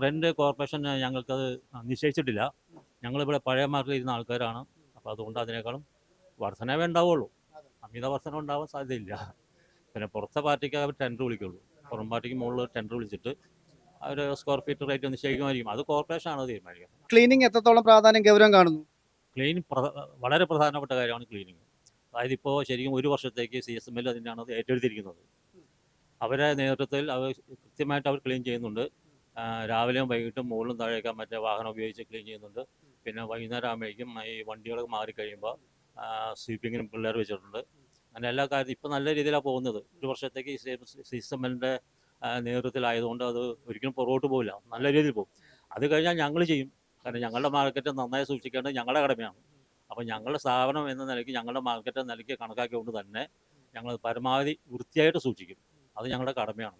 Rent corporation ഞങ്ങൾക്കത് നിശ്ചയിച്ചിട്ടില്ല. ഞങ്ങളിവിടെ പഴയ മാർക്കിൽ ഇരുന്ന ആൾക്കാരാണ്. അപ്പോൾ അതുകൊണ്ട് അതിനേക്കാളും വർധനവേ ഉണ്ടാവുള്ളൂ. അമിത വർധന ഉണ്ടാവാൻ സാധ്യതയില്ല. പിന്നെ പുറത്തെ പാർട്ടിക്ക് അവർ ടെൻഡർ വിളിക്കുള്ളൂ. പുറം പാർട്ടിക്ക് മുകളിൽ ടെൻഡർ വിളിച്ചിട്ട് അവർ സ്ക്വയർ ഫീറ്റ് റേറ്റ് നിശ്ചയിക്കുമായിരിക്കും. അത് കോർപ്പറേഷനാണ് തീരുമാനിക്കുന്നത്. ക്ലീനിങ് എത്രത്തോളം പ്രാധാന്യം ഗൗരവം കാണുന്നു? ക്ലീനിങ് വളരെ പ്രധാനപ്പെട്ട കാര്യമാണ് ക്ലീനിങ്. അതായത് ഇപ്പോൾ ശരിക്കും 1 വർഷത്തേക്ക് CSML അതിനാണ് അത് ഏറ്റെടുത്തിരിക്കുന്നത്. അവരുടെ നേതൃത്വത്തിൽ അവർ കൃത്യമായിട്ട് അവർ ക്ലീൻ ചെയ്യുന്നുണ്ട്. രാവിലെയും വൈകിട്ടും മുകളിലും താഴേക്കും മറ്റേ വാഹനം ഉപയോഗിച്ച് ക്ലീൻ ചെയ്യുന്നുണ്ട്. പിന്നെ വൈകുന്നേരം ആകുമ്പോഴേക്കും ഈ വണ്ടികളൊക്കെ മാറിക്കഴിയുമ്പോൾ സ്വീപ്പിങ്ങിനും പിള്ളേർ വെച്ചിട്ടുണ്ട്. അങ്ങനെ എല്ലാ കാര്യവും ഇപ്പം നല്ല രീതിയിലാണ് പോകുന്നത്. 1 വർഷത്തേക്ക് CSMLൻ്റെ നേതൃത്വത്തിലായതുകൊണ്ട് അത് ഒരിക്കലും പുറകോട്ട് പോകില്ല, നല്ല രീതിയിൽ പോകും. അത് കഴിഞ്ഞാൽ ഞങ്ങൾ ചെയ്യും. കാരണം ഞങ്ങളുടെ മാർക്കറ്റ് നന്നായി സൂക്ഷിക്കേണ്ടത് ഞങ്ങളുടെ കടമയാണ്. അപ്പോൾ ഞങ്ങളുടെ സ്ഥാപനം എന്ന നിലയ്ക്ക്, ഞങ്ങളുടെ മാർക്കറ്റ് എന്ന നിലയ്ക്ക് കണക്കാക്കിക്കൊണ്ട് തന്നെ ഞങ്ങൾ പരമാവധി വൃത്തിയായിട്ട് സൂക്ഷിക്കും. അത് ഞങ്ങളുടെ കടമയാണ്.